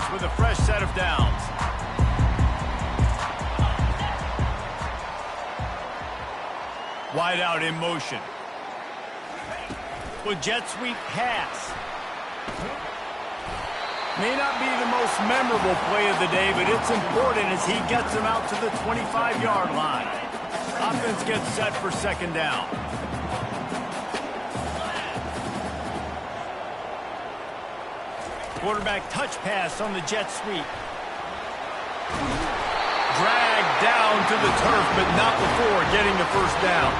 offense with a fresh set of downs. Wide out in motion. Well, jet sweep pass. May not be the most memorable play of the day, but it's important as he gets them out to the 25-yard line. Offense gets set for second down. Quarterback touch pass on the jet sweep. Dragged down to the turf, but not before getting the first down.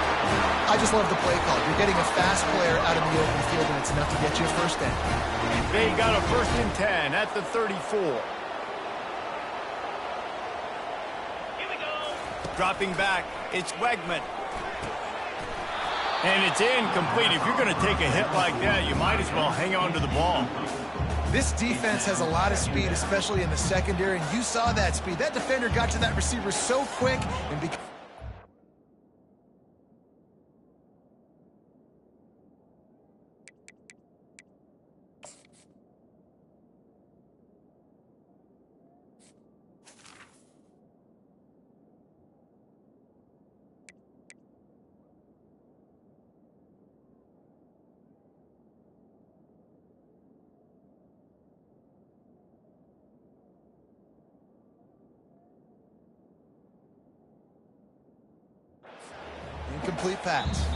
I just love the play call. You're getting a fast player out in the open field, and it's enough to get you a first down. They got a 1st and 10 at the 34. Here we go. Dropping back, it's Wegman. And it's incomplete. If you're going to take a hit like that, you might as well hang on to the ball. This defense has a lot of speed, especially in the secondary, and you saw that speed. That defender got to that receiver so quick, and because incomplete pass.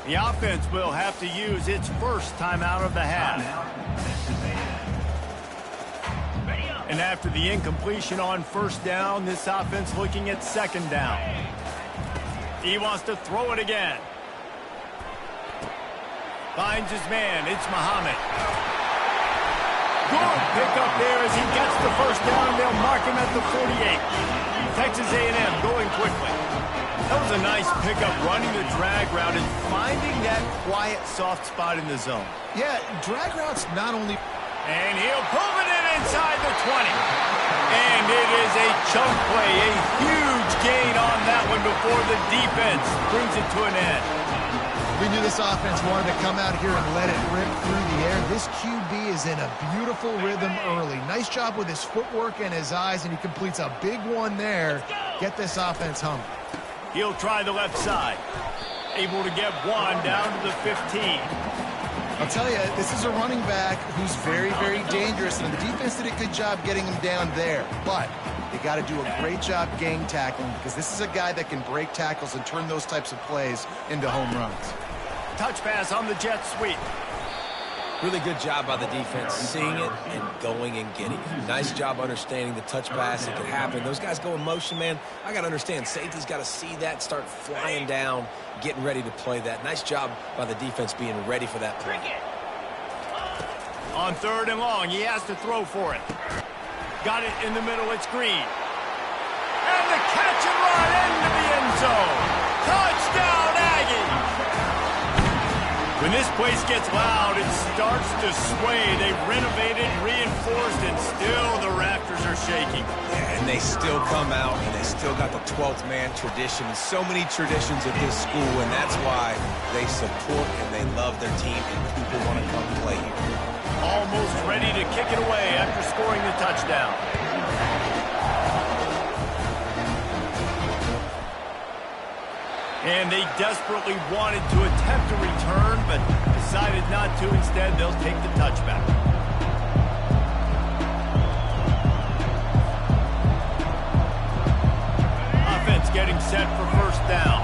The offense will have to use its first timeout of the half. And after the incompletion on first down, this offense looking at second down. He wants to throw it again. Finds his man. It's Muhammad. Good pickup there as he gets the first down, and they'll mark him at the 48. Texas A&M going quickly. That was a nice pickup, running the drag route and finding that quiet, soft spot in the zone. Yeah, drag routes not only... And he'll pull it in inside the 20. And it is a chunk play, a huge gain on that one before the defense brings it to an end. We knew this offense wanted to come out here and let it rip through the air. This QB is in a beautiful rhythm early. Nice job with his footwork and his eyes, and he completes a big one there. Get this offense humming. He'll try the left side. Able to get one down to the 15. I'll tell you, this is a running back who's very, very dangerous, and the defense did a good job getting him down there. But they got to do a great job gang tackling, because this is a guy that can break tackles and turn those types of plays into home runs. Touch pass on the jet sweep. Really good job by the defense, seeing it and going and getting it. Nice job understanding the touch pass. It could happen. Those guys go in motion, man. I got to understand, safety's got to see that, start flying down, getting ready to play that. Nice job by the defense being ready for that play. On 3rd and long, he has to throw for it. Got it in the middle, it's Green. And the catch and run into the end zone. Touchdown, Aggies! When this place gets loud, it starts to sway. They've renovated, reinforced, and still the rafters are shaking. Yeah, and they still come out, and they still got the 12th man tradition. So many traditions at this school, and that's why they support and they love their team, and people want to come play here. Almost ready to kick it away after scoring the touchdown. And they desperately wanted to attempt a return, but decided not to. Instead, they'll take the touchback. Offense getting set for first down.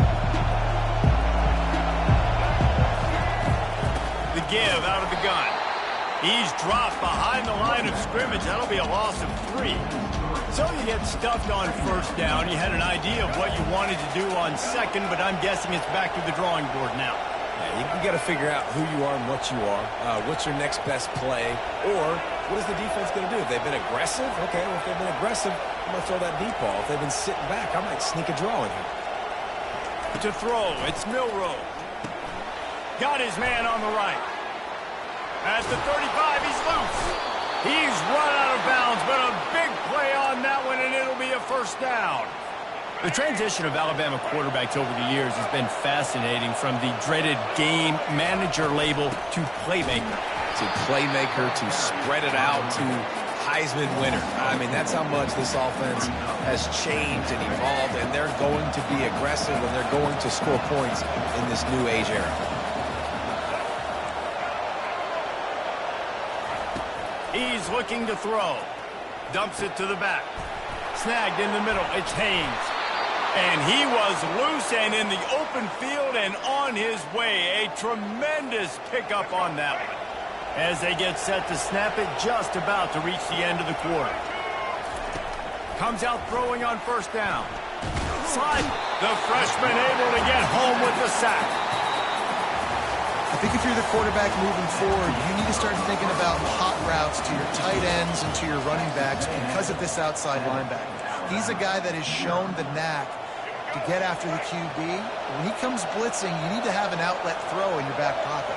The give out of the gun. He's dropped behind the line of scrimmage. That'll be a loss of 3. So you get stuffed on first down. You had an idea of what you wanted to do on second, but I'm guessing it's back to the drawing board now. Yeah, you got to figure out who you are and what you are. What's your next best play? Or what is the defense going to do? If they've been aggressive, okay, well, if they've been aggressive, I'm going to throw that deep ball. If they've been sitting back, I might sneak a draw in here. To throw, it's Milroe. Got his man on the right. At the 35, he's loose. He's run out of bounds, but a big play on that one, and it'll be a first down. The transition of Alabama quarterbacks over the years has been fascinating, from the dreaded game manager label to playmaker. To playmaker, to spread it out, to Heisman winner. I mean, that's how much this offense has changed and evolved, and they're going to be aggressive, and they're going to score points in this new age era. He's looking to throw. Dumps it to the back. Snagged in the middle. It's Haynes. And he was loose and in the open field and on his way. A tremendous pickup on that one. As they get set to snap it, just about to reach the end of the quarter. Comes out throwing on first down. Slide. The freshman able to get home with the sack. I think if you're the quarterback moving forward, you need to start thinking about hot routes to your tight ends and to your running backs because of this outside linebacker. He's a guy that has shown the knack to get after the QB. When he comes blitzing, you need to have an outlet throw in your back pocket.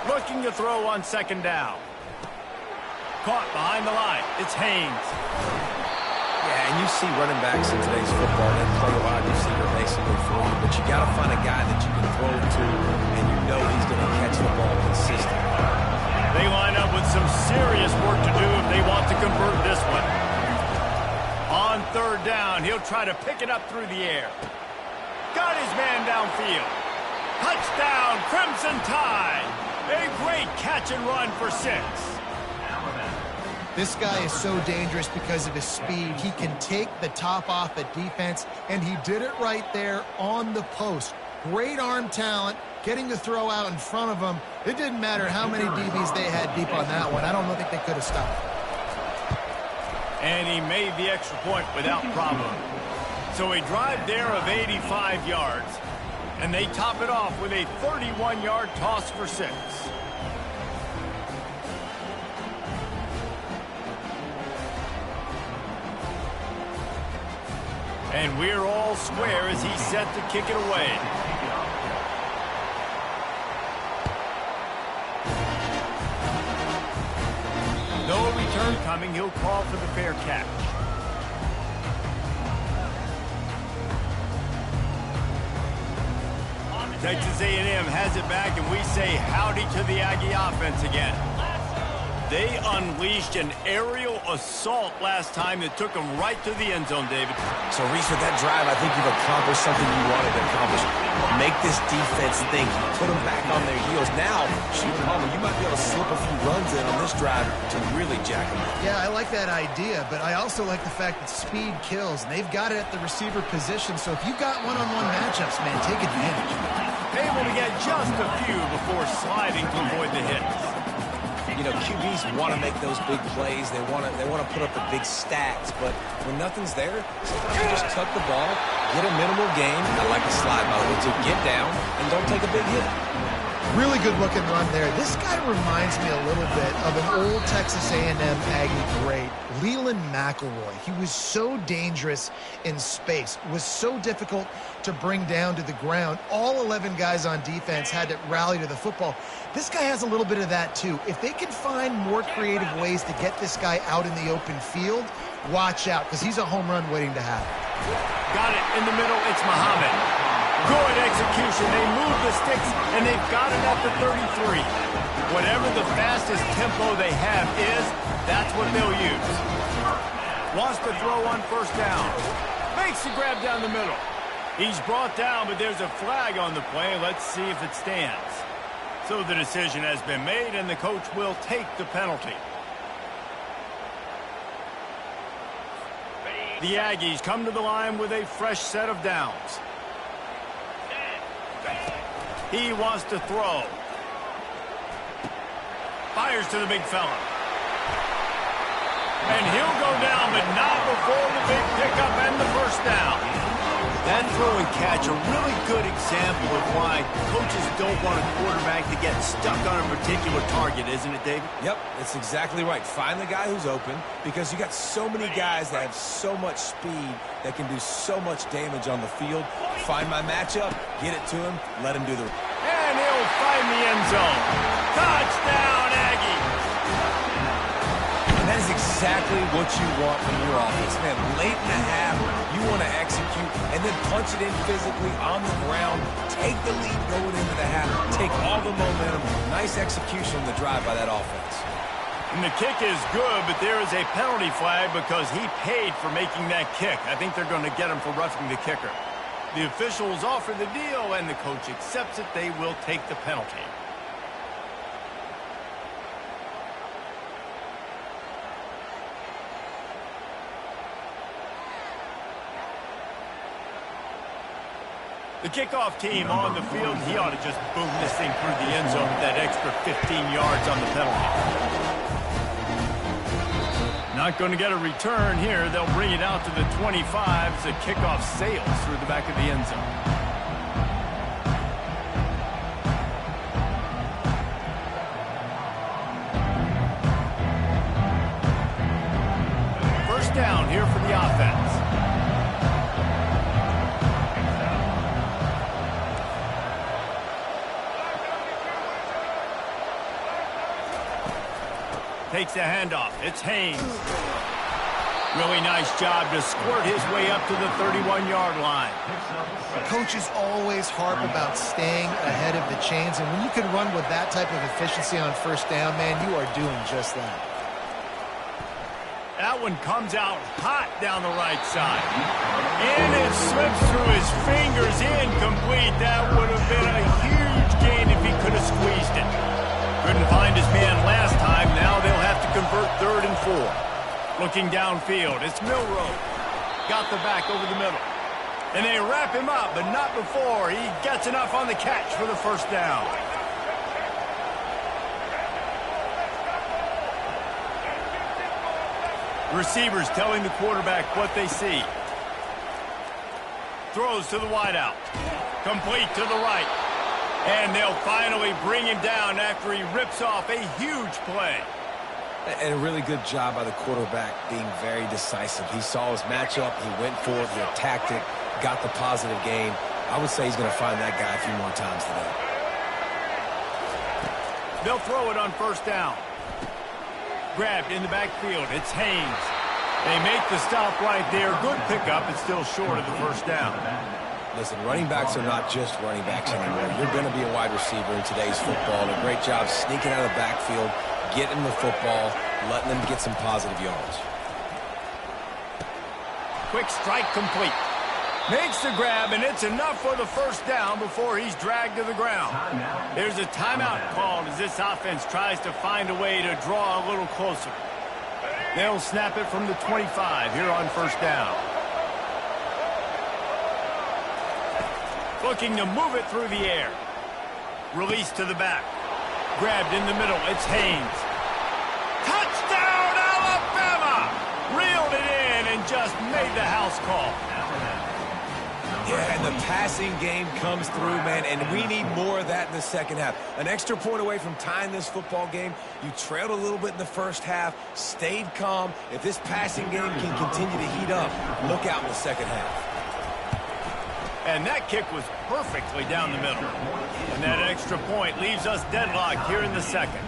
Looking to throw on second down. Caught behind the line. It's Haynes. Yeah, and you see running backs in today's football. They play a lot. You see they're basically for you. But you got to find a guy that you can throw to, and you know he's going to catch the ball consistently. They line up with some serious work to do if they want to convert this one. On third down, he'll try to pick it up through the air. Got his man downfield. Touchdown, Crimson Tide. A great catch and run for 6. This guy is so dangerous because of his speed. He can take the top off at defense, and he did it right there on the post. Great arm talent, getting the throw out in front of him. It didn't matter how many DBs they had deep on that one. I don't think they could have stopped. And he made the extra point without problem. So a drive there of 85 yards. And they top it off with a 31-yard toss for 6. And we're all square as he's set to kick it away. No return coming. He'll call for the fair catch. Texas A&M has it back, and we say howdy to the Aggie offense again. They unleashed an aerial assault last time that took them right to the end zone, David. So, Reese, with that drive, I think you've accomplished something you wanted to accomplish. Make this defense think. Put them back on their heels. Now, shoot, Palmer, you might be able to slip a few runs in on this drive to really jack them up. Yeah, I like that idea, but I also like the fact that speed kills, and they've got it at the receiver position, so if you've got one-on-one matchups, man, take advantage. Able to get just a few before sliding to avoid the hits. You know, QBs want to make those big plays. They want to put up the big stats. But when nothing's there, sometimes you just tuck the ball, get a minimal gain. I like the slide, by the way, to get down and don't take a big hit. Really good looking run there. This guy reminds me a little bit of an old Texas A&M Aggie great, Leland McElroy. He was so dangerous in space, was so difficult to bring down to the ground. All 11 guys on defense had to rally to the football. This guy has a little bit of that too. If they can find more creative ways to get this guy out in the open field, watch out, because he's a home run waiting to happen. Got it in the middle. It's Muhammad. Good execution. They move the sticks, and they've got it at the 33. Whatever the fastest tempo they have is, that's what they'll use. Wants to throw on first down. Makes the grab down the middle. He's brought down, but there's a flag on the play. Let's see if it stands. So the decision has been made, and the coach will take the penalty. The Aggies come to the line with a fresh set of downs. He wants to throw. Fires to the big fella. And he'll go down, but not before the big pickup and the first down. That throw and catch, a really good example of why coaches don't want a quarterback to get stuck on a particular target, isn't it, David? Yep, that's exactly right. Find the guy who's open, because you got so many guys that have so much speed that can do so much damage on the field. Find my matchup, get it to him, let him do the... And he'll find the end zone. Touchdown, Aggie! And that is exactly what you want from your offense. Man, late in the half, you want to execute, and and then punch it in physically on the ground, take the lead going into the half, take all the momentum. Nice execution on the drive by that offense. And the kick is good, but there is a penalty flag because he paid for making that kick. I think they're going to get him for roughing the kicker. The officials offer the deal, and the coach accepts it. They will take the penalty. The kickoff team on the field, he ought to just boom this thing through the end zone with that extra 15 yards on the penalty. Not going to get a return here. They'll bring it out to the 25 as the kickoff sails through the back of the end zone. First down here for the offense. Takes the handoff. It's Haynes. Really nice job to squirt his way up to the 31-yard line. Coaches always harp about staying ahead of the chains, and when you can run with that type of efficiency on first down, man, you are doing just that. That one comes out hot down the right side. And it slips through his fingers, incomplete. That would have been a huge gain if he could have squeezed it. Couldn't find his man last time. Now they'll have to convert 3rd and 4. Looking downfield, it's Milroe. Got the back over the middle. And they wrap him up, but not before he gets enough on the catch for the first down. Receivers telling the quarterback what they see. Throws to the wideout. Complete to the right. And they'll finally bring him down after he rips off a huge play. And a really good job by the quarterback being very decisive. He saw his matchup, he went for it, he attacked it, got the positive gain. I would say he's going to find that guy a few more times today. They'll throw it on first down. Grabbed in the backfield. It's Haynes. They make the stop right there. Good pickup. It's still short of the first down. Listen, running backs are not just running backs anymore. You're going to be a wide receiver in today's football. A great job sneaking out of the backfield, getting the football, letting them get some positive yards. Quick strike complete. Makes the grab, and it's enough for the first down before he's dragged to the ground. There's a timeout called as this offense tries to find a way to draw a little closer. They'll snap it from the 25 here on first down. Looking to move it through the air. Release to the back. Grabbed in the middle. It's Haynes. Touchdown, Alabama! Reeled it in and just made the house call. Yeah, and the passing game comes through, man, and we need more of that in the second half. An extra point away from tying this football game. You trailed a little bit in the first half, stayed calm. If this passing game can continue to heat up, look out in the second half. And that kick was perfectly down the middle. And that extra point leaves us deadlocked here in the second.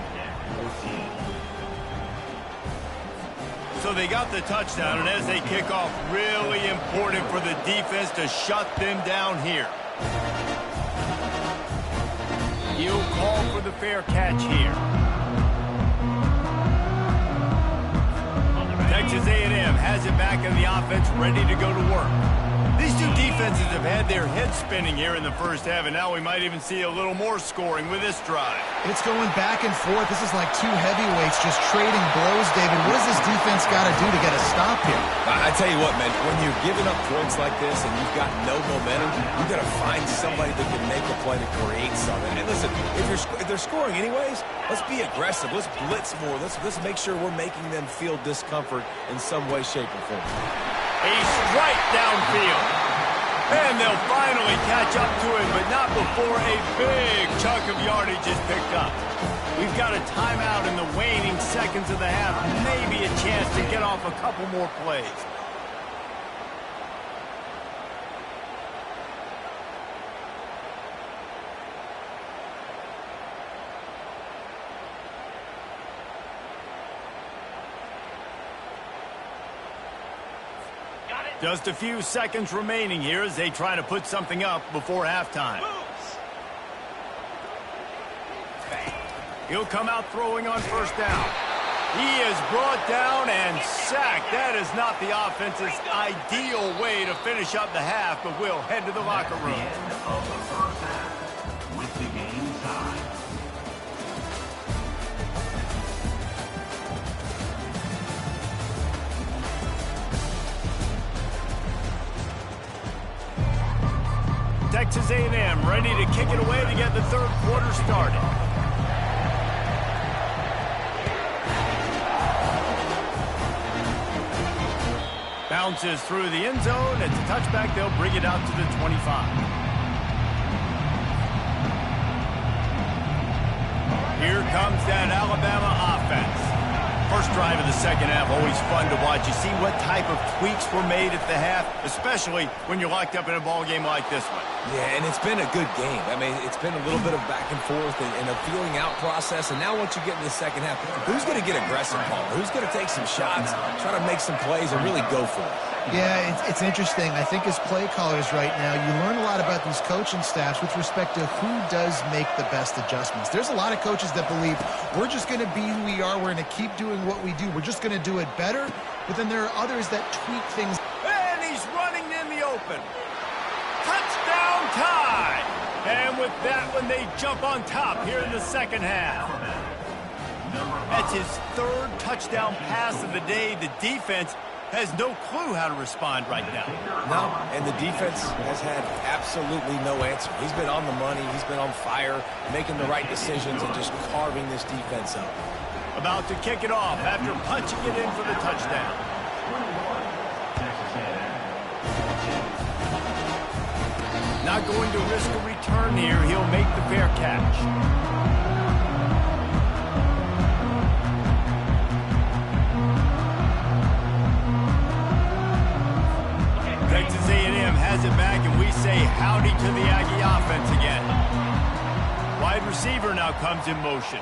So they got the touchdown, and as they kick off, really important for the defense to shut them down here. He'll call for the fair catch here. Texas A&M has it back in the offense, ready to go to work. These two defenses have had their heads spinning here in the first half, and now we might even see a little more scoring with this drive. It's going back and forth. This is like two heavyweights just trading blows, David. What does this defense got to do to get a stop here? I tell you what, man, when you're giving up points like this and you've got no momentum, you've got to find somebody that can make a play to create something. And listen, if they're scoring anyways, let's be aggressive. Let's blitz more. Let's make sure we're making them feel discomfort in some way, shape, or form. A strike downfield. And they'll finally catch up to him, but not before a big chunk of yardage is picked up. We've got a timeout in the waning seconds of the half. Maybe a chance to get off a couple more plays. Just a few seconds remaining here as they try to put something up before halftime. He'll come out throwing on first down. He is brought down and sacked. That is not the offense's ideal way to finish up the half, but we'll head to the locker room. Texas A&M ready to kick it away to get the third quarter started. Bounces through the end zone. It's a touchback. They'll bring it out to the 25. Here comes that Alabama offense. First drive of the second half, always fun to watch. You see what type of tweaks were made at the half, especially when you're locked up in a ball game like this one. Yeah, and it's been a good game. I mean, it's been a little bit of back and forth and a feeling out process. And now once you get in the second half, who's going to get aggressive, Paul? Who's going to take some shots, try to make some plays, and really go for it? Yeah, it's interesting. I think as play callers right now, you learn a lot about these coaching staffs with respect to who does make the best adjustments. There's a lot of coaches that believe we're just going to be who we are. We're going to keep doing what we do. We're just going to do it better. But then there are others that tweak things. And he's running in the open. Touchdown tie. And with that one, they jump on top here in the second half. That's his third touchdown pass of the day. The defense has no clue how to respond right now. No, and the defense has had absolutely no answer. He's been on the money. He's been on fire, making the right decisions and just carving this defense up. About to kick it off after punching it in for the touchdown. Not going to risk a return here. He'll make the fair catch. Texas A&M has it back, and we say howdy to the Aggie offense again. Wide receiver now comes in motion.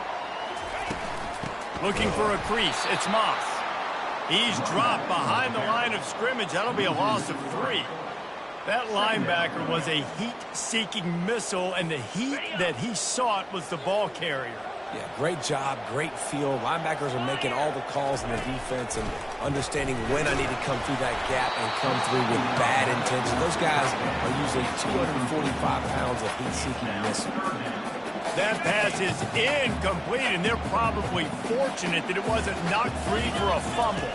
Looking for a crease. It's Moss. He's dropped behind the line of scrimmage. That'll be a loss of 3. That linebacker was a heat-seeking missile, and the heat that he sought was the ball carrier. Yeah, great job, great feel. Linebackers are making all the calls in the defense and understanding when I need to come through that gap and come through with bad intention. Those guys are using 245 pounds of heat-seeking missile. That pass is incomplete, and they're probably fortunate that it wasn't knocked free for a fumble.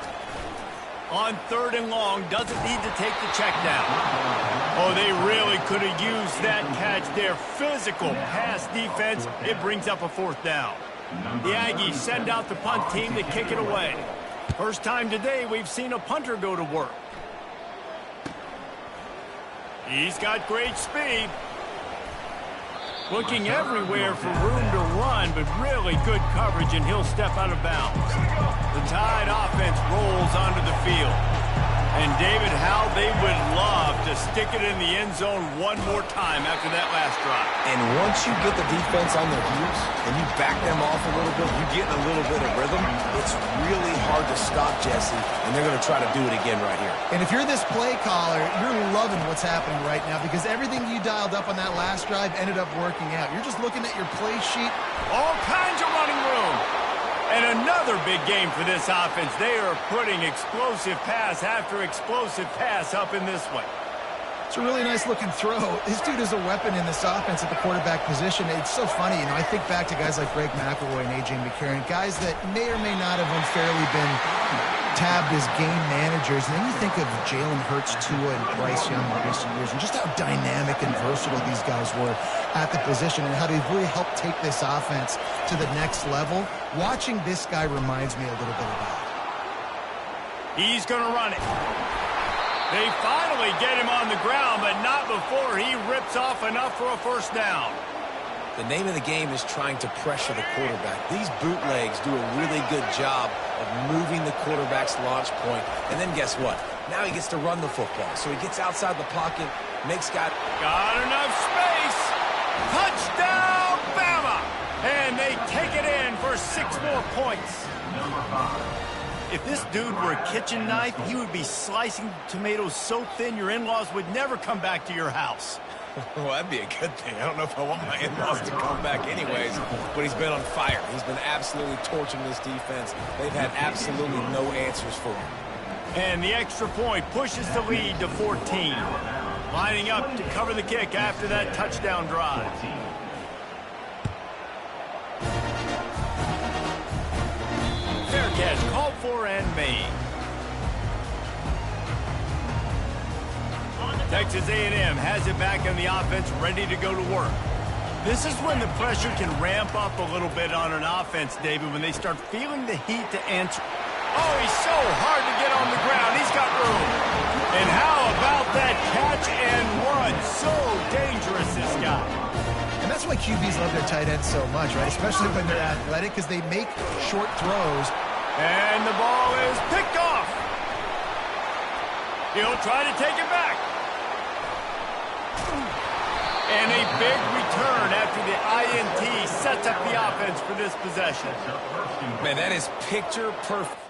On third and long, doesn't need to take the check down. Oh, they really could have used that catch there. Physical pass defense. It brings up a fourth down. The Aggies send out the punt team to kick it away. First time today we've seen a punter go to work. He's got great speed. Looking everywhere for room to run, but really good coverage, and he'll step out of bounds. The Tide offense rolls onto the field. And, David, how they would love to stick it in the end zone one more time after that last drive. And once you get the defense on their heels and you back them off a little bit, you get in a little bit of rhythm, it's really hard to stop, Jesse, and they're going to try to do it again right here. And if you're this play caller, you're loving what's happening right now because everything you dialed up on that last drive ended up working out. You're just looking at your play sheet. All kinds of running room. And another big game for this offense. They are putting explosive pass after explosive pass up in this one. It's a really nice looking throw. This dude is a weapon in this offense at the quarterback position. It's so funny, I think back to guys like Greg McElroy and A.J. McCarron, guys that may or may not have unfairly been tabbed as game managers. And then you think of Jalen Hurts, Tua, and Bryce Young in recent years, and just how dynamic and versatile these guys were at the position and how they've really helped take this offense to the next level. Watching this guy reminds me a little bit of that. He's going to run it. They finally get him on the ground, but not before he rips off enough for a first down. The name of the game is trying to pressure the quarterback. These bootlegs do a really good job of moving the quarterback's launch point. And then guess what? Now he gets to run the football. So he gets outside the pocket, makes got enough space. Touchdown, Bama! And they take it in for 6 more points. If this dude were a kitchen knife, he would be slicing tomatoes so thin your in-laws would never come back to your house. Well, that'd be a good thing. I don't know if I want my in-laws to come back anyways, but he's been on fire. He's been absolutely torching this defense. They've had absolutely no answers for him. And the extra point pushes the lead to 14. Lining up to cover the kick after that touchdown drive. Fair catch called for and made. Texas A&M has it back in the offense, ready to go to work. This is when the pressure can ramp up a little bit on an offense, David, when they start feeling the heat to answer. Oh, he's so hard to get on the ground. He's got room. And how about that catch and run? So dangerous, this guy. And that's why QBs love their tight ends so much, right? Especially when they're athletic, because they make short throws. And the ball is picked off. He'll try to take it back. And a big return after the INT sets up the offense for this possession. Man, that is picture perfect.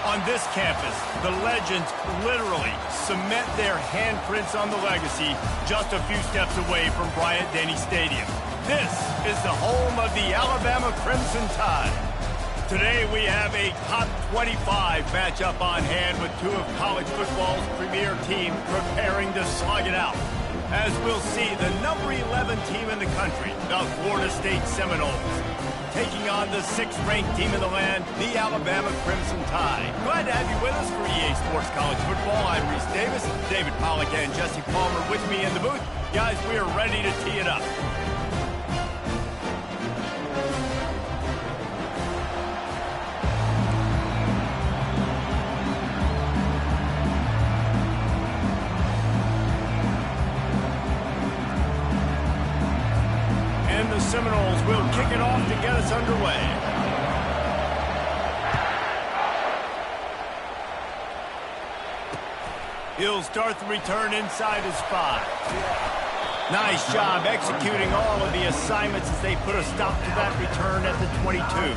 On this campus, the legends literally cement their handprints on the legacy just a few steps away from Bryant-Denny Stadium. This is the home of the Alabama Crimson Tide. Today we have a top 25 matchup on hand with two of college football's premier teams preparing to slug it out. As we'll see, the number 11 team in the country, the Florida State Seminoles, taking on the 6th-ranked team in the land, the Alabama Crimson Tide. Glad to have you with us for EA Sports College Football. I'm Reese Davis, David Pollack and Jesse Palmer with me in the booth. Guys, we are ready to tee it up. The Seminoles will kick it off to get us underway. He'll start the return inside his 5. Nice job executing all of the assignments as they put a stop to that return at the 22.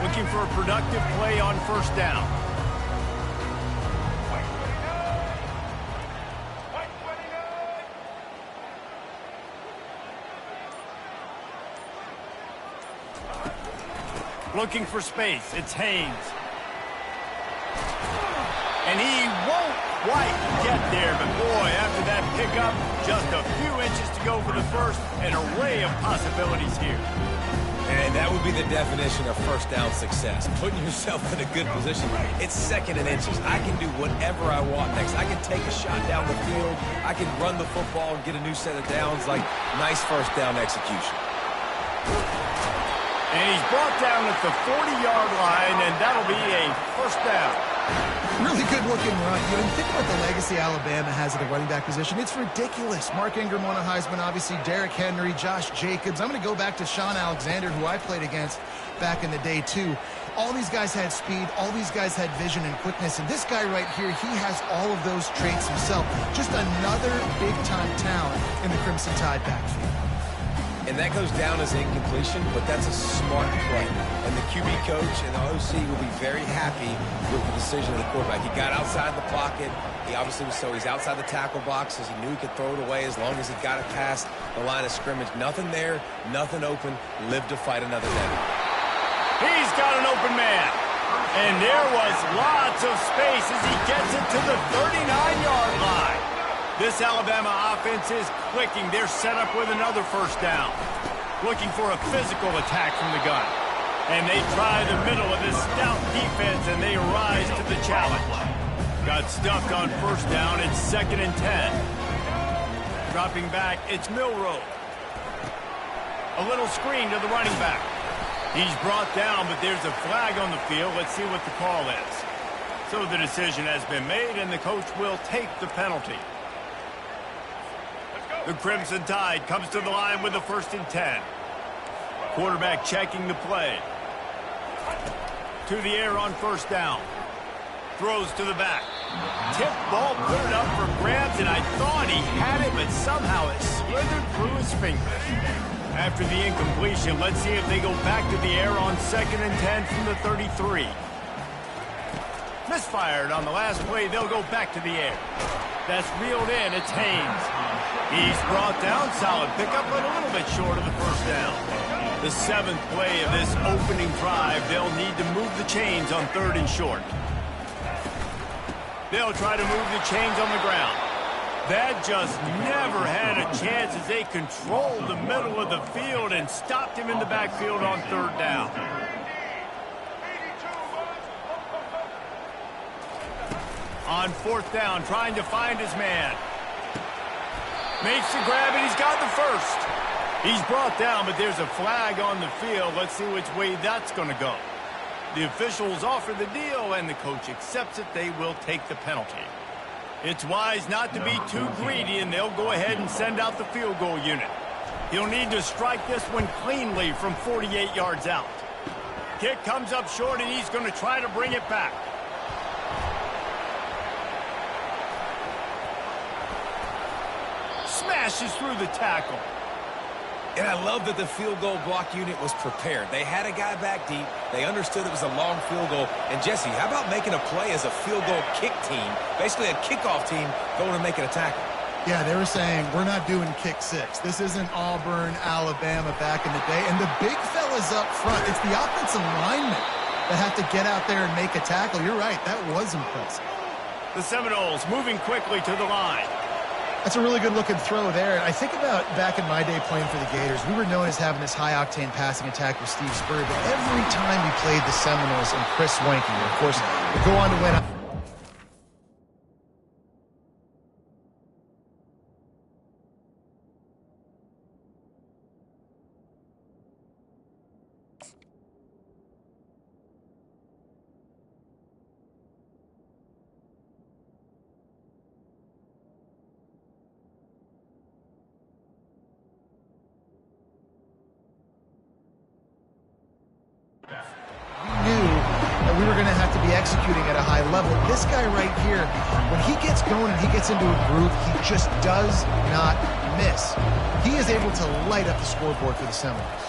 Looking for a productive play on first down. Looking for space. It's Haynes. And he won't quite get there, but boy, after that pickup, just a few inches to go for the first. An array of possibilities here. And that would be the definition of first down success. Putting yourself in a good position. It's second and inches. I can do whatever I want next. I can take a shot down the field. I can run the football and get a new set of downs. Like, nice first down execution. And he's brought down at the 40-yard line, and that'll be a first down. Really good-looking run. You know, think about the legacy Alabama has at the running back position. It's ridiculous. Mark Ingram won a Heisman, obviously Derrick Henry, Josh Jacobs. I'm going to go back to Sean Alexander, who I played against back in the day, too. All these guys had speed. All these guys had vision and quickness. And this guy right here, he has all of those traits himself. Just another big-time talent in the Crimson Tide backfield. And that goes down as incompletion, but that's a smart play. And the QB coach and the OC will be very happy with the decision of the quarterback. He got outside the pocket. He obviously was he's outside the tackle box as he knew he could throw it away as long as he got it past the line of scrimmage. Nothing there, nothing open. Live to fight another day. He's got an open man. And there was lots of space as he gets it to the 39-yard line. This Alabama offense is clicking. They're set up with another first down. Looking for a physical attack from the gun. And they try the middle of this stout defense, and they rise to the challenge. Got stuffed on first down. It's 2nd and 10. Dropping back, it's Milroe. A little screen to the running back. He's brought down, but there's a flag on the field. Let's see what the call is. So the decision has been made, and the coach will take the penalty. The Crimson Tide comes to the line with a 1st and 10. Quarterback checking the play. To the air on first down. Throws to the back. Tip ball, put it up for grabs, and I thought he had it, but somehow it slithered through his fingers. After the incompletion, let's see if they go back to the air on 2nd and 10 from the 33. Misfired on the last play. They'll go back to the air. That's reeled in. It's Haynes. He's brought down. Solid pickup, but a little bit short of the first down. The 7th play of this opening drive. They'll need to move the chains on 3rd and short. They'll try to move the chains on the ground. That just never had a chance as they controlled the middle of the field and stopped him in the backfield on 3rd down. On 4th down, trying to find his man. Makes the grab, and he's got the first. He's brought down, but there's a flag on the field. Let's see which way that's going to go. The officials offer the deal, and the coach accepts it. They will take the penalty. It's wise not to be too greedy, and they'll go ahead and send out the field goal unit. He'll need to strike this one cleanly from 48 yards out. Kick comes up short, and he's going to try to bring it back. Smashes through the tackle. And I love that the field goal block unit was prepared. They had a guy back deep. They understood it was a long field goal. And, Jesse, how about making a play as a field goal kick team, basically a kickoff team going and making a tackle? Yeah, they were saying, we're not doing kick 6. This isn't Auburn, Alabama back in the day. And the big fellas up front, it's the offensive linemen that have to get out there and make a tackle. You're right, that was impressive. The Seminoles moving quickly to the line. That's a really good-looking throw there. I think about back in my day playing for the Gators, we were known as having this high-octane passing attack with Steve Spurrier, but every time we played the Seminoles and Chris Swanky, of course, would go on to win. We were going to have to be executing at a high level. This guy right here, when he gets going and he gets into a groove, he just does not miss. He is able to light up the scoreboard for the Seminoles.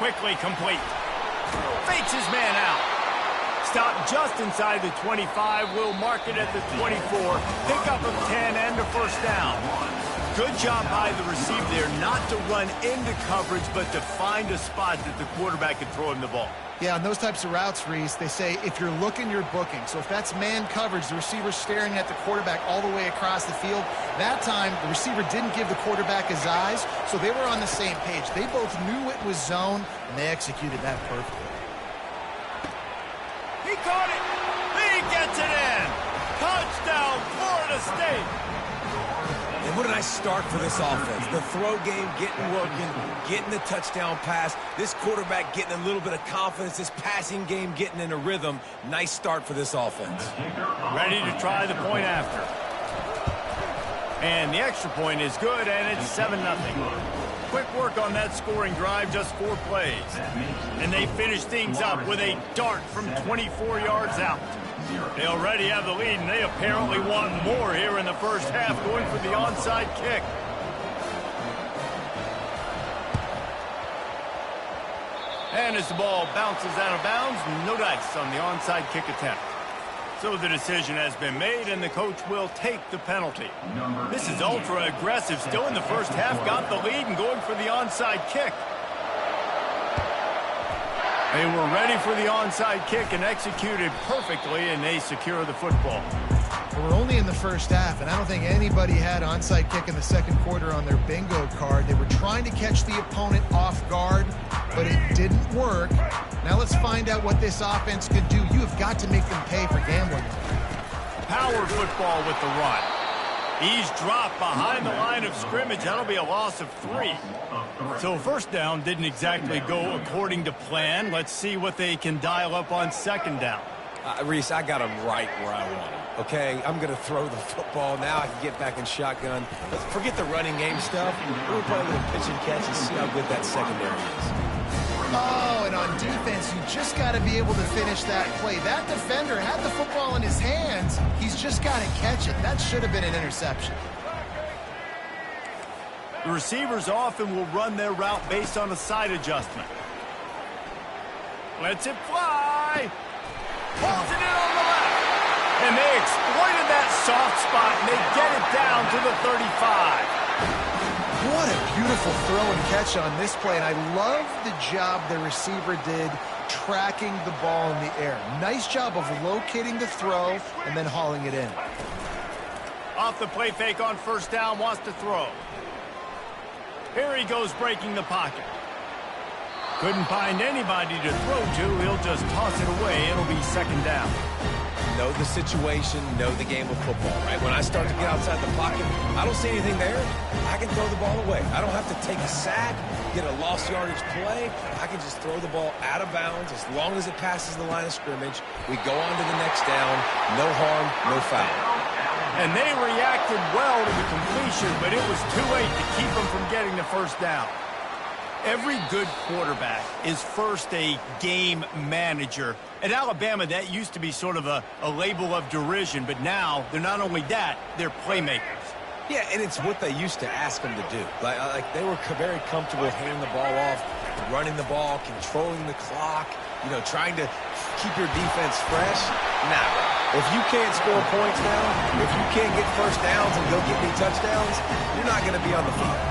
Quickly complete. Fakes his man out. Stop just inside the 25. Will mark it at the 24. Pickup of 10 and a first down. Good job by the receiver there not to run into coverage, but to find a spot that the quarterback can throw him the ball. Yeah, on those types of routes, Reese, they say if you're looking, you're booking. So if that's man coverage, the receiver's staring at the quarterback all the way across the field. That time, the receiver didn't give the quarterback his eyes, so they were on the same page. They both knew it was zone, and they executed that perfectly. He caught it. He gets it in. Touchdown, Florida State. And what a nice start for this offense. The throw game getting working, getting the touchdown pass. This quarterback getting a little bit of confidence. This passing game getting in a rhythm. Nice start for this offense. Ready to try the point after. And the extra point is good, and it's 7-0. Quick work on that scoring drive, just 4 plays. And they finish things up with a dart from 24 yards out. They already have the lead, and they apparently want more here in the first half, going for the onside kick. And as the ball bounces out of bounds, no dice on the onside kick attempt. So the decision has been made, and the coach will take the penalty. This is ultra aggressive. Still in the first half, got the lead and going for the onside kick. They were ready for the onside kick and executed perfectly, and they secure the football. We're only in the first half, and I don't think anybody had onside kick in the second quarter on their bingo card. They were trying to catch the opponent off guard, but it didn't work. Now let's find out what this offense could do. You have got to make them pay for gambling. Power football with the run. He's dropped behind the line of scrimmage. That'll be a loss of 3. So first down didn't exactly go according to plan. Let's see what they can dial up on second down. Reese, I got him right where I want him. Okay, I'm going to throw the football. Now I can get back in shotgun. Let's forget the running game stuff. We're probably going to pitch and catch and see how good that secondary is. Oh, and on defense, you just got to be able to finish that play. That defender had the football in his hands. He's just got to catch it. That should have been an interception. The receivers often will run their route based on a side adjustment. Lets it fly. Pulls it in on the left. And they exploited that soft spot, and they get it down to the 35. What a beautiful throw and catch on this play, and I love the job the receiver did tracking the ball in the air. Nice job of locating the throw and then hauling it in. Off the play fake on first down, wants to throw. Here he goes breaking the pocket. Couldn't find anybody to throw to. He'll just toss it away. It'll be second down. Know the situation, know the game of football, right? When I start to get outside the pocket, I don't see anything there. I can throw the ball away. I don't have to take a sack, get a lost yardage play. I can just throw the ball out of bounds as long as it passes the line of scrimmage. We go on to the next down. No harm, no foul. And they reacted well to the completion, but it was too late to keep them from getting the first down. Every good quarterback is first a game manager. At Alabama, that used to be sort of a label of derision, but now they're not only that, they're playmakers. Yeah, and it's what they used to ask them to do. Like they were very comfortable handing the ball off, running the ball, controlling the clock, trying to keep your defense fresh. Now, if you can't score points now, if you can't get first downs and go get me touchdowns, you're not going to be on the field.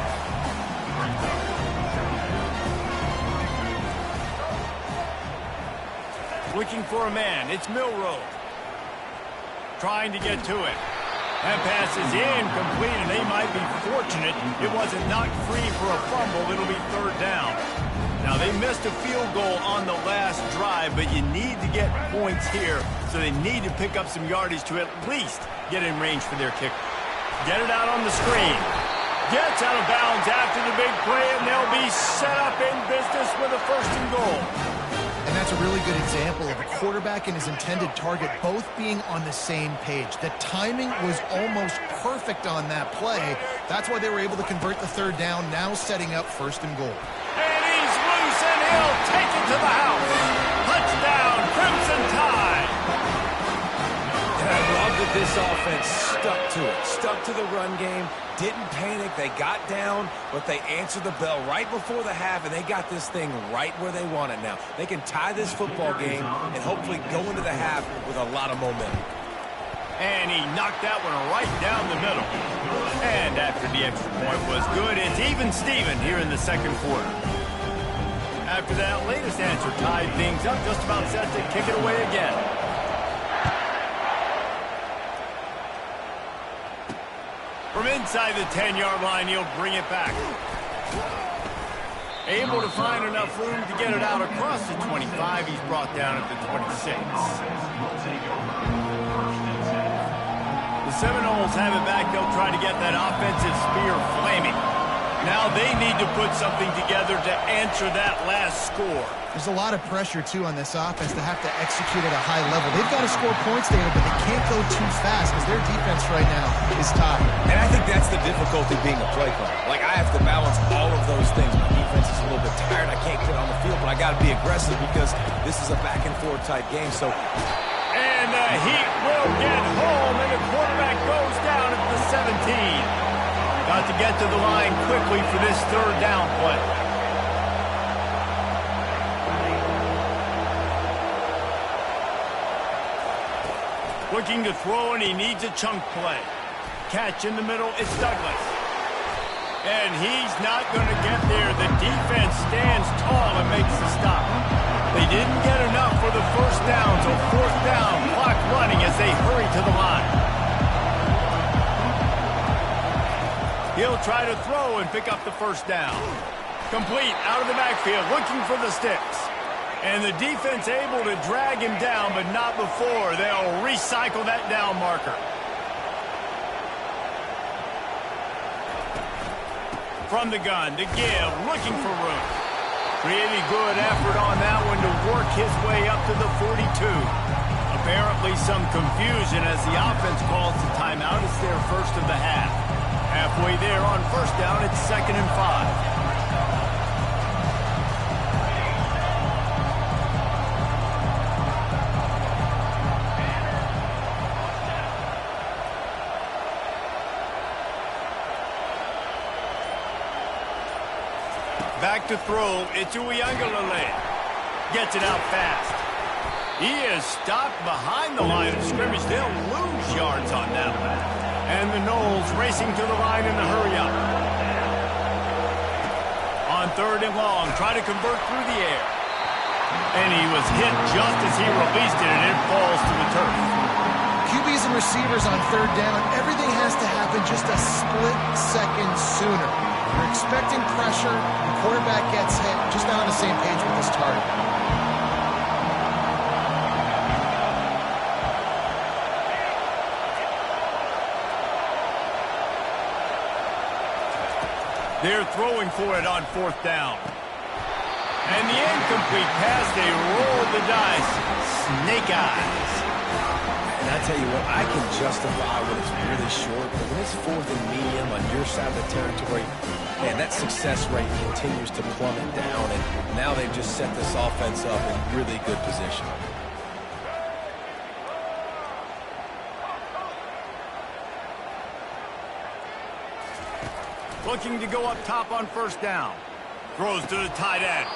Looking for a man. It's Milroe. Trying to get to it. That pass is incomplete, and they might be fortunate it wasn't knocked free for a fumble. It'll be third down. Now, they missed a field goal on the last drive, but you need to get points here, so they need to pick up some yardage to at least get in range for their kicker. Get it out on the screen. Gets out of bounds after the big play, and they'll be set up in business with a first and goal. And that's a really good example of a quarterback and his intended target both being on the same page. The timing was almost perfect on that play. That's why they were able to convert the third down, now setting up first and goal. And he's loose, and he'll take it to the house. Touchdown, Crimson Tide. And I love that this offense stuck to it, stuck to the run game, didn't panic. They got down, but they answered the bell right before the half, and they got this thing right where they want it now. They can tie this football game and hopefully go into the half with a lot of momentum. And he knocked that one right down the middle. And after the extra point was good, it's even Steven here in the second quarter. After that latest answer tied things up, just about set to kick it away again. From inside the 10-yard line, he'll bring it back. Able to find enough room to get it out across the 25. He's brought down at the 26. The Seminoles have it back. They'll try to get that offensive spear flaming. Now they need to put something together to answer that last score. There's a lot of pressure, too, on this offense to have to execute at a high level. They've got to score points, David, but they can't go too fast because their defense right now is tired. And I think that's the difficulty being a play caller. Like, I have to balance all of those things. My defense is a little bit tired. I can't get on the field, but I got to be aggressive because this is a back-and-forth type game. So, and the Heat will get home, and the quarterback goes down at the 17. Got to get to the line quickly for this third down play. Looking to throw, and he needs a chunk play. Catch in the middle, it's Douglas. And he's not going to get there. The defense stands tall and makes the stop. They didn't get enough for the first down, so fourth down, clock running as they hurry to the line. He'll try to throw and pick up the first down. Complete out of the backfield, looking for the sticks. And the defense able to drag him down, but not before. They'll recycle that down marker. From the gun to give, looking for room. Really good effort on that one to work his way up to the 42. Apparently some confusion as the offense calls the timeout. It's their first of the half. Halfway there on first down, it's 2nd and 5. Back to throw, it's Uiagalelei. Gets it out fast. He is stopped behind the line of scrimmage. They'll lose yards on that one. And the Noles racing to the line in the hurry-up. On 3rd and long, try to convert through the air. And he was hit just as he released it, and it falls to the turf. QBs and receivers on 3rd down, everything has to happen just a split second sooner. You're expecting pressure, the quarterback gets hit, just not on the same page with his target. They're throwing for it on 4th down. And the incomplete pass, they roll the dice. Snake eyes. and I tell you what, I can justify when it's really short, but when it's 4th and medium on your side of the territory, man, that success rate continues to plummet down, and now they've just set this offense up in really good position. Looking to go up top on 1st down. Throws to the tight end.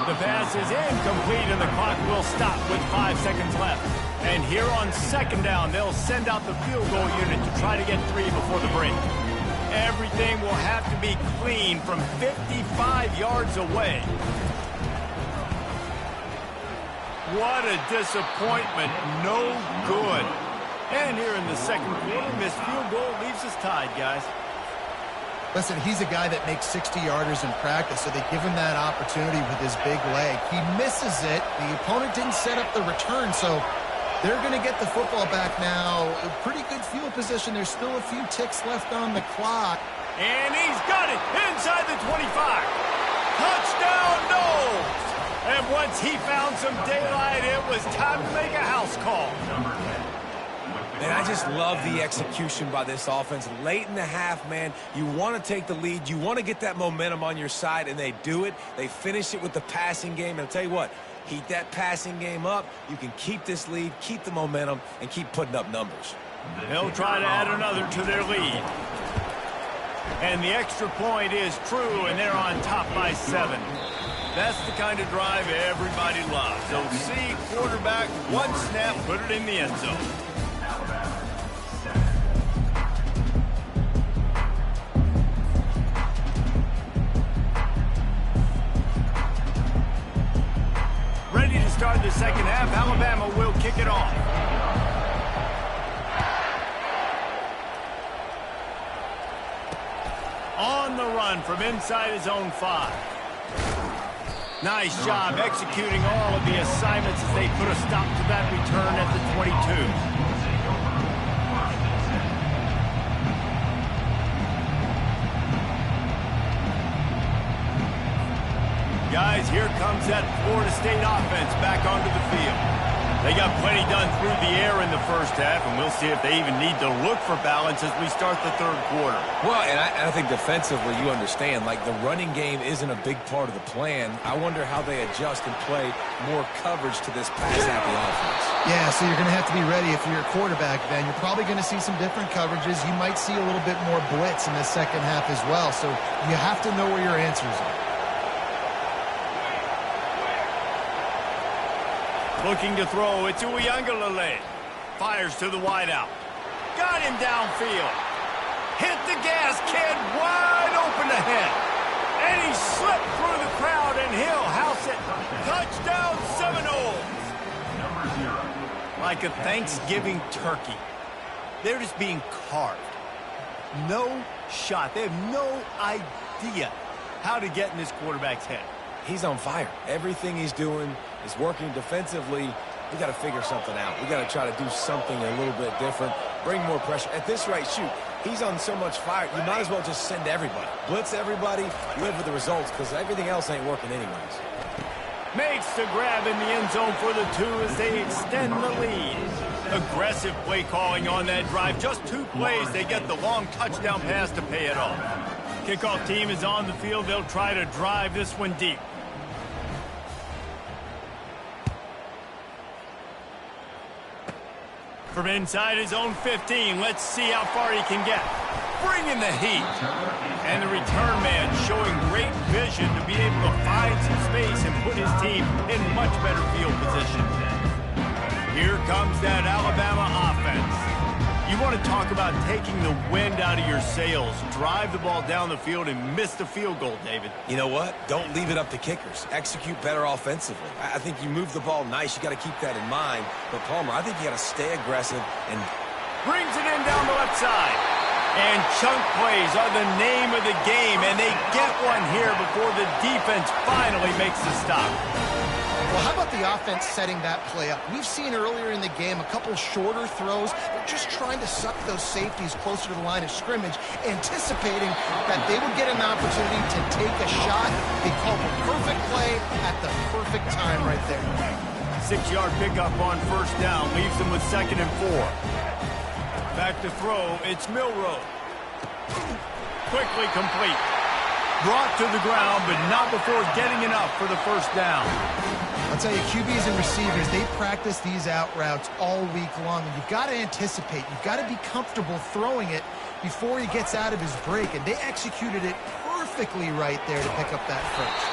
The pass is incomplete, and the clock will stop with 5 seconds left. And here on 2nd down, they'll send out the field goal unit to try to get 3 before the break. Everything will have to be clean from 55 yards away. What a disappointment. No good. And here in the 2nd quarter, missed field goal leaves us tied, guys. Listen, he's a guy that makes 60-yarders in practice, so they give him that opportunity with his big leg. He misses it. The opponent didn't set up the return, so they're going to get the football back now. A pretty good field position. There's still a few ticks left on the clock. And he's got it inside the 25. Touchdown, Noles! And once he found some daylight, it was time to make a house call. And I just love the execution by this offense. Late in the half, man, you want to take the lead. You want to get that momentum on your side, and they do it. They finish it with the passing game. And I'll tell you what, heat that passing game up. You can keep this lead, keep the momentum, and keep putting up numbers. They'll try to add another to their lead. And the extra point is true, and they're on top by 7. That's the kind of drive everybody loves. OC quarterback, one snap, put it in the end zone. Ready to start the 2nd half. Alabama will kick it off. On the run from inside his own 5. Nice job executing all of the assignments as they put a stop to that return at the 22. Guys, here comes that Florida State offense back onto the field. They got plenty done through the air in the first half, and we'll see if they even need to look for balance as we start the third quarter. Well, and I think defensively you understand, like the running game isn't a big part of the plan. I wonder how they adjust and play more coverage to this pass-happy offense. Yeah, so you're going to have to be ready if you're a quarterback then. You're probably going to see some different coverages. You might see a little bit more blitz in the second half as well, so you have to know where your answers are. Looking to throw, it's Uiagalelei. Fires to the wideout. Got him downfield. Hit the gas, kid, wide open ahead. And he slipped through the crowd, and he'll house it. Touchdown, Seminoles. Like a Thanksgiving turkey. They're just being carved. No shot. They have no idea how to get in this quarterback's head. He's on fire. Everything he's doing is working defensively. We got to figure something out. We got to try to do something a little bit different. Bring more pressure. At this rate, shoot, he's on so much fire, you might as well just send everybody. Blitz everybody, live with the results, because everything else ain't working anyways. Makes the grab in the end zone for the 2 as they extend the lead. Aggressive play calling on that drive. Just 2 plays, they get the long touchdown pass to pay it off. Kickoff team is on the field. They'll try to drive this one deep. From inside his own 15, let's see how far he can get. Bringing the heat. And the return man showing great vision to be able to find some space and put his team in much better field position. Here comes that Alabama offense. You want to talk about taking the wind out of your sails. Drive the ball down the field and miss the field goal, David. You know what? Don't leave it up to kickers. Execute better offensively. I think you move the ball nice. You got to keep that in mind. But, Palmer, I think you got to stay aggressive and brings it in down the left side. And chunk plays are the name of the game, and they get one here before the defense finally makes the stop. Well, how about the offense setting that play up? We've seen earlier in the game a couple shorter throws. They're just trying to suck those safeties closer to the line of scrimmage, anticipating that they would get an opportunity to take a shot. They called the perfect play at the perfect time right there. 6-yard pickup on first down leaves them with 2nd and 4. Back to throw, it's Milroe. Quickly complete. Brought to the ground, but not before getting enough for the first down. I'll tell you, QBs and receivers, they practice these out routes all week long, and you've got to anticipate. You've got to be comfortable throwing it before he gets out of his break, and they executed it perfectly right there to pick up that first.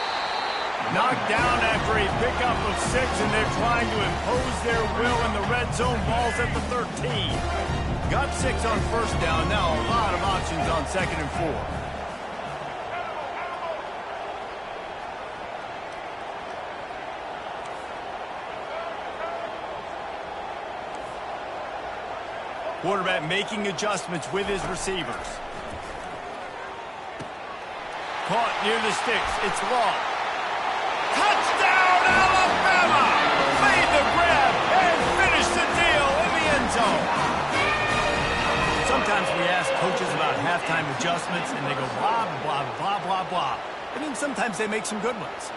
Knocked down after a pickup of 6, and they're trying to impose their will in the red zone. Ball's at the 13. Got 6 on first down. Now a lot of options on 2nd and 4. Quarterback making adjustments with his receivers. Caught near the sticks. It's long. Touchdown, Alabama! Made the grab and finished the deal in the end zone. Sometimes we ask coaches about halftime adjustments, and they go blah, blah, blah, blah, blah. And then sometimes they make some good ones.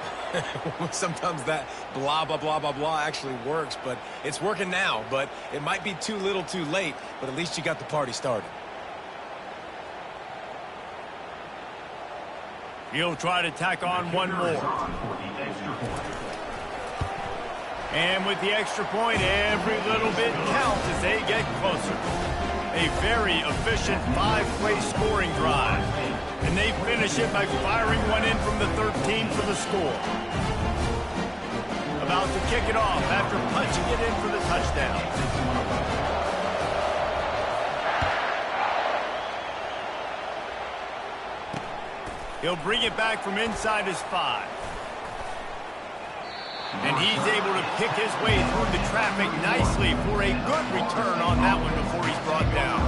Sometimes that blah, blah, blah, blah, blah actually works, but it's working now. But it might be too little too late, but at least you got the party started. He'll try to tack on one more. And with the extra point, every little bit counts as they get closer. A very efficient 5-play scoring drive. And they finish it by firing one in from the 13 for the score. About to kick it off after punching it in for the touchdown. He'll bring it back from inside his 5. And he's able to pick his way through the traffic nicely for a good return on that one before he's brought down.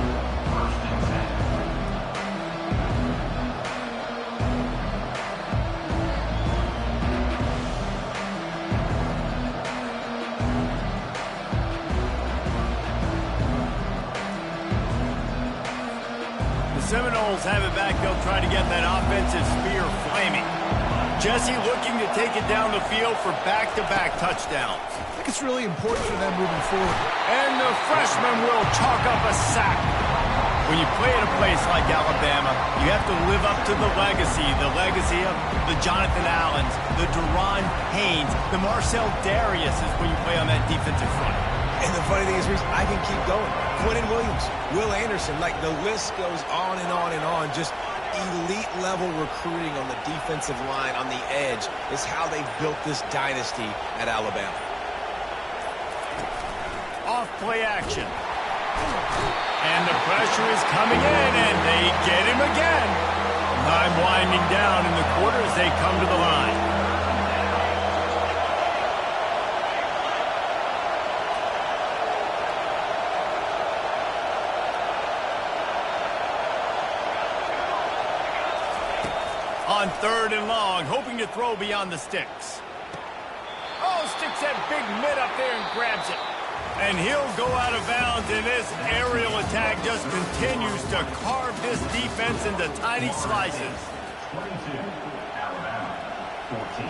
Seminoles have it back. They'll try to get that offensive spear flaming. Jesse looking to take it down the field for back-to-back touchdowns. I think it's really important for them moving forward. And the freshman will chalk up a sack. When you play at a place like Alabama, you have to live up to the legacy of the Jonathan Allens, the Deron Haynes, the Marcel Dariuses when you play on that defensive front. And the funny thing is, Reese, I can keep going. Quentin Williams, Will Anderson, like the list goes on and on and on. Just elite-level recruiting on the defensive line, on the edge, is how they built this dynasty at Alabama. Off play action. And the pressure is coming in, and they get him again. Time winding down in the quarter as they come to the line. On 3rd and long, hoping to throw beyond the sticks. Oh, sticks that big mid up there and grabs it. And he'll go out of bounds, and this aerial attack just continues to carve this defense into tiny slices. 22, Alabama, 14.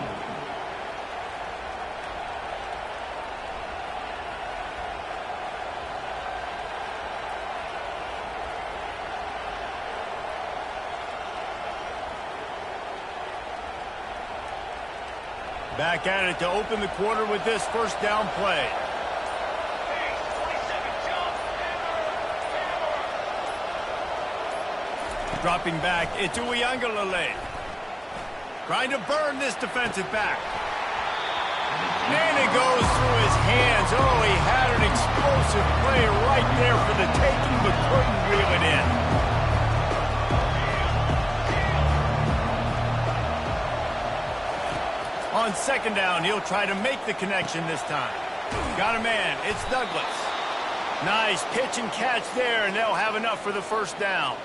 Back at it to open the quarter with this first down play. Dropping back, it's Uiagalelei. Trying to burn this defensive back. And it goes through his hands. Oh, he had an explosive play right there for the taking, but couldn't reel it in. On 2nd down, he'll try to make the connection this time. Got a man, it's Douglas. Nice pitch and catch there, and they'll have enough for the first down.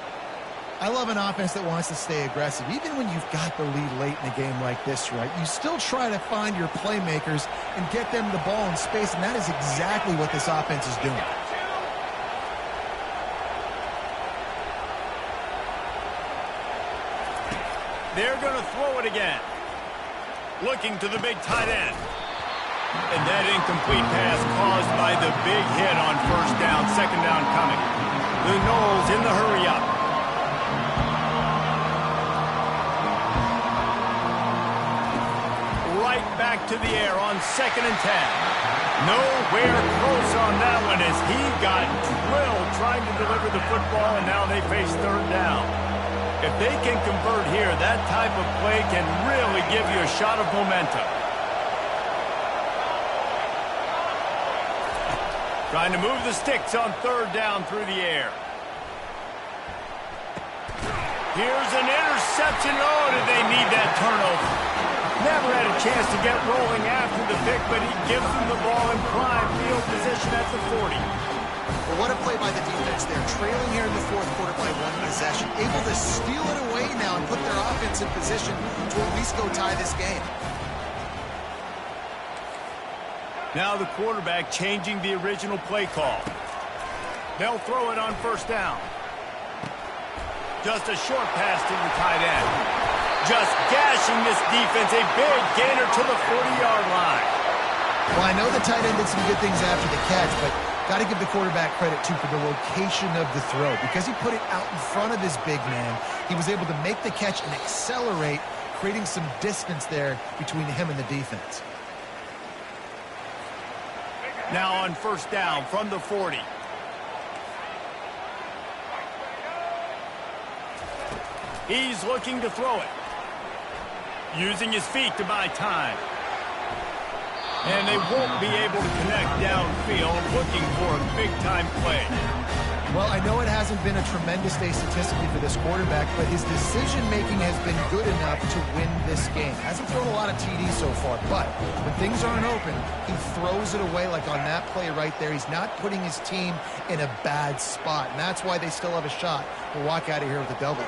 I love an offense that wants to stay aggressive. Even when you've got the lead late in a game like this, right, you still try to find your playmakers and get them the ball in space, and that is exactly what this offense is doing. They're going to throw it again. Looking to the big tight end. And that incomplete pass caused by the big hit on 1st down, 2nd down coming. The Noles in the hurry up. Right back to the air on 2nd and 10. Nowhere close on that one as he got drilled trying to deliver the football, and now they face 3rd down. If they can convert here, that type of play can really give you a shot of momentum. Trying to move the sticks on 3rd down through the air. Here's an interception. Oh, did they need that turnover? Never had a chance to get rolling after the pick, but he gives them the ball in prime field position at the 40. Well, what a play by the defense there. Trailing here in the 4th quarter by 1 possession. Able to steal it away now and put their offense in position to at least go tie this game. Now the quarterback changing the original play call. They'll throw it on 1st down. Just a short pass to the tight end. Just gashing this defense. A big gainer to the 40-yard line. Well, I know the tight end did some good things after the catch, but got to give the quarterback credit, too, for the location of the throw. Because he put it out in front of this big man, he was able to make the catch and accelerate, creating some distance there between him and the defense. Now on 1st down from the 40. He's looking to throw it. Using his feet to buy time. And they won't be able to connect downfield, looking for a big-time play. Well, I know it hasn't been a tremendous day statistically for this quarterback, but his decision-making has been good enough to win this game. Hasn't thrown a lot of TDs so far, but when things aren't open, he throws it away like on that play right there. He's not putting his team in a bad spot, and that's why they still have a shot to walk out of here with a W.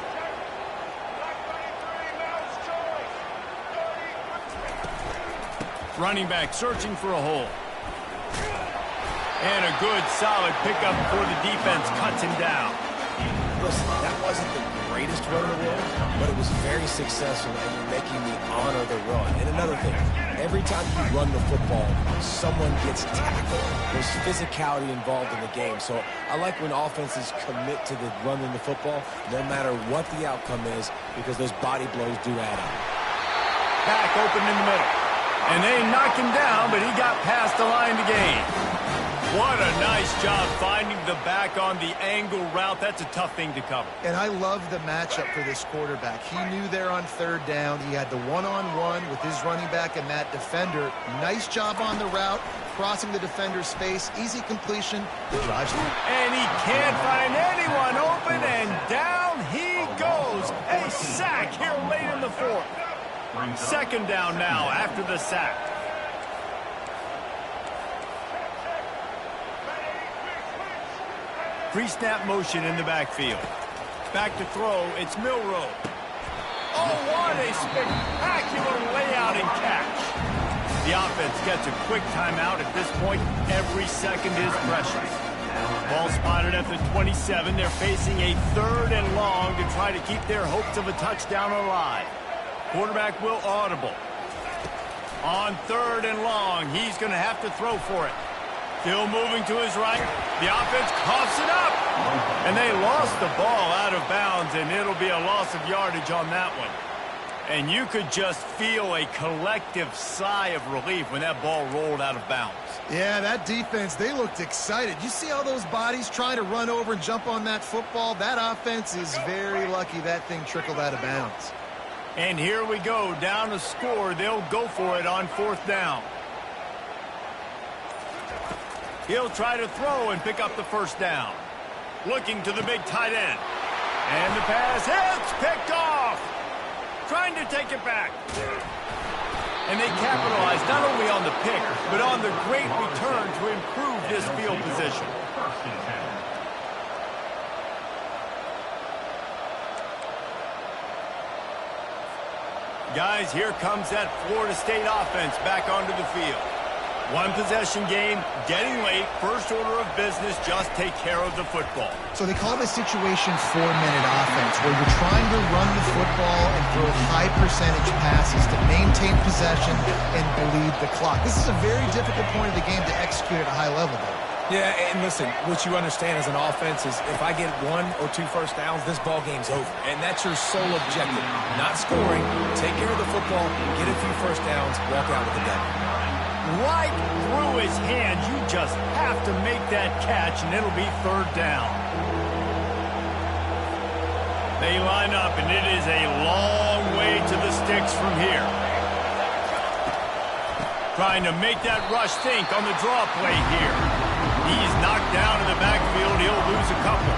Running back searching for a hole. And a good, solid pickup before the defense cuts him down. listen, that wasn't the greatest run in the world, but it was very successful, and you're making me honor the run. And another thing, every time you run the football, someone gets tackled. There's physicality involved in the game. So I like when offenses commit to the running the football, no matter what the outcome is, because those body blows do add up. Back open in the middle. And they knocked him down, but he got past the line to gain. What a nice job finding the back on the angle route. That's a tough thing to cover. And I love the matchup for this quarterback. He knew there on third down. He had the one-on-one with his running back and that defender. Nice job on the route, crossing the defender's face. Easy completion. The drive's through. And he can't find anyone open, and down he goes. A sack here late in the fourth. Second down now after the sack. Pre-snap motion in the backfield. Back to throw, it's Milroe. Oh, what a spectacular layout and catch. The offense gets a quick timeout. At this point, every second is precious. Ball spotted at the 27. They're facing a third and long to try to keep their hopes of a touchdown alive. Quarterback will audible. On third and long, he's going to have to throw for it. Still moving to his right. The offense coughs it up. And they lost the ball out of bounds, and it'll be a loss of yardage on that one. And you could just feel a collective sigh of relief when that ball rolled out of bounds. Yeah, that defense, they looked excited. You see all those bodies trying to run over and jump on that football? That offense is very lucky that thing trickled out of bounds. And here we go, down a score. They'll go for it on fourth down. He'll try to throw and pick up the first down. Looking to the big tight end. And the pass hits, picked off. Trying to take it back. And they capitalize not only on the pick, but on the great return to improve this field position. Guys, here comes that Florida State offense back onto the field. One possession game, getting late, first order of business, just take care of the football. So they call this situation 4-minute offense, where you're trying to run the football and throw high percentage passes to maintain possession and bleed the clock. This is a very difficult point of the game to execute at a high level, though. Yeah, and listen, what you understand as an offense is if I get 1 or 2 first downs, this ball game's over. And that's your sole objective. Not scoring, take care of the football, get a few first downs, walk out with the W. Right through his hands. You just have to make that catch, and it'll be third down. They line up, and it is a long way to the sticks from here. Trying to make that rush think on the draw play here. He's knocked down in the backfield. He'll lose a couple.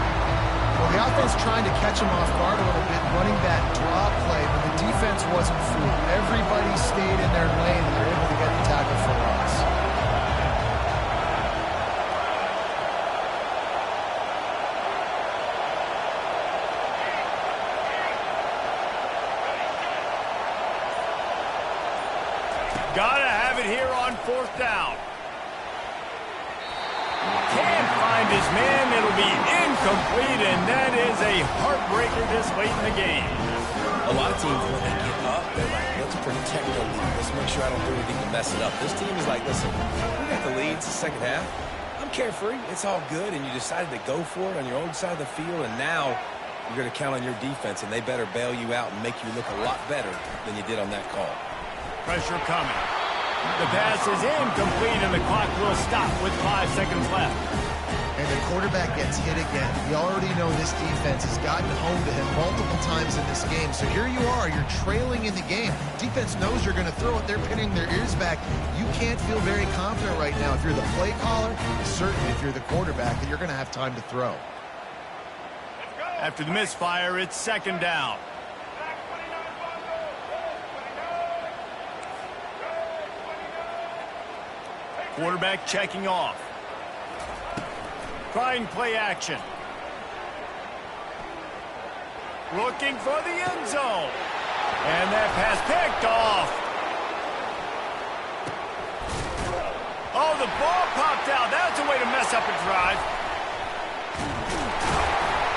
Well, the offense trying to catch him off guard a little bit, running that draw play, but the defense wasn't fooled. Everybody stayed in their lane, and they're able to get the tackle for loss. Gotta have it here on fourth down. Can't find his man. It'll be incomplete, and that is a heartbreaker this late in the game. A lot of teams, when they get up, they're like, let's protect the lead. Let's make sure I don't do anything to mess it up. This team is like, listen, we got the lead. It's the second half. I'm carefree. It's all good, and you decided to go for it on your own side of the field, and now you're going to count on your defense, and they better bail you out and make you look a lot better than you did on that call. Pressure coming. The pass is incomplete, and the clock will stop with 5 seconds left. And the quarterback gets hit again. We already know this defense has gotten home to him multiple times in this game. So here you are, you're trailing in the game. Defense knows you're going to throw it. They're pinning their ears back. You can't feel very confident right now if you're the play caller, certainly if you're the quarterback, that you're going to have time to throw. After the misfire, it's second down. Quarterback checking off. Trying play action. Looking for the end zone. And that pass picked off. Oh, the ball popped out. That's a way to mess up a drive.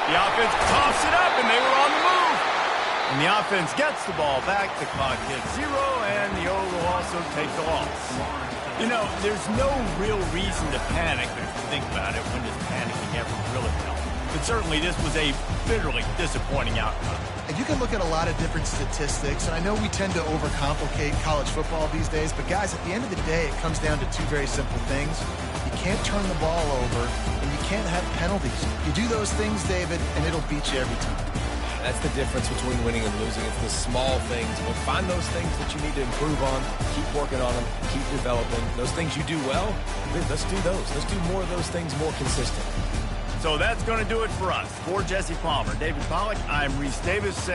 The offense tossed it up, and they were on the move. And the offense gets the ball back. The clock hits 0, and the O will also take the loss. You know, there's no real reason to panic, but if you think about it, when does panicking ever really help? But certainly this was a bitterly disappointing outcome. And you can look at a lot of different statistics, and I know we tend to overcomplicate college football these days, but guys, at the end of the day, it comes down to two very simple things. You can't turn the ball over, and you can't have penalties. You do those things, David, and it'll beat you every time. That's the difference between winning and losing. It's the small things. But find those things that you need to improve on. Keep working on them. Keep developing. Those things you do well, let's do those. Let's do more of those things more consistent. So that's going to do it for us. For Jesse Palmer, David Pollack, I'm Reese Davis.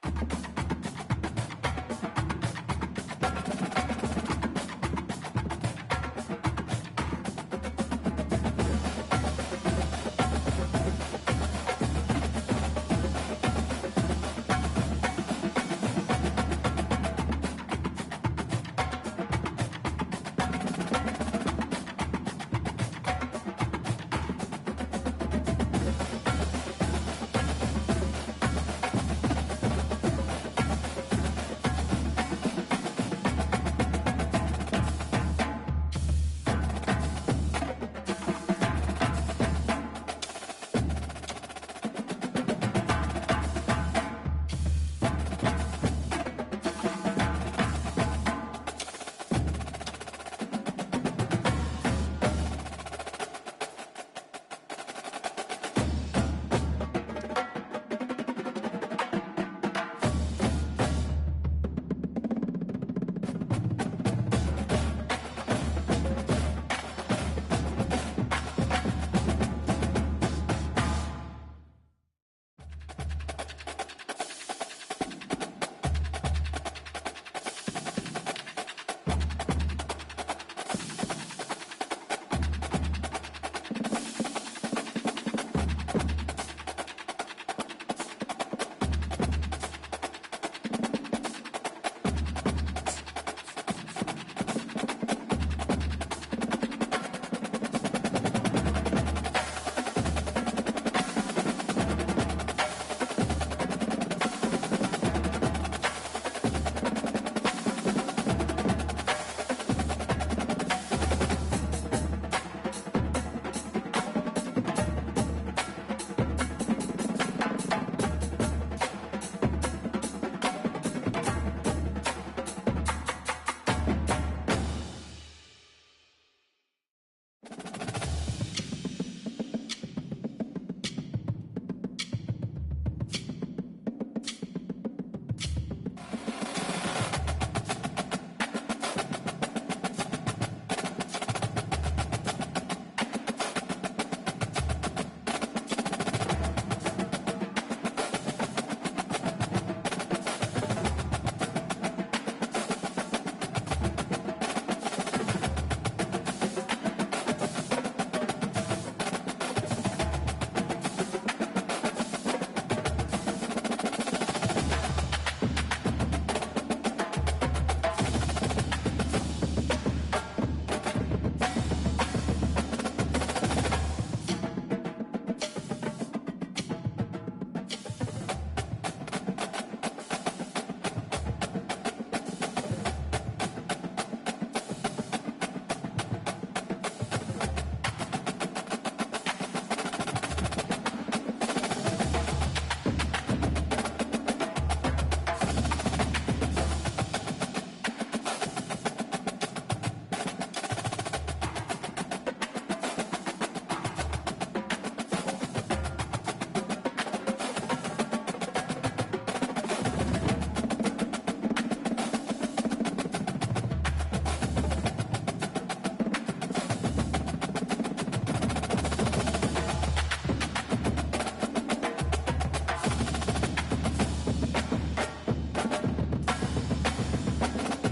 Alabama.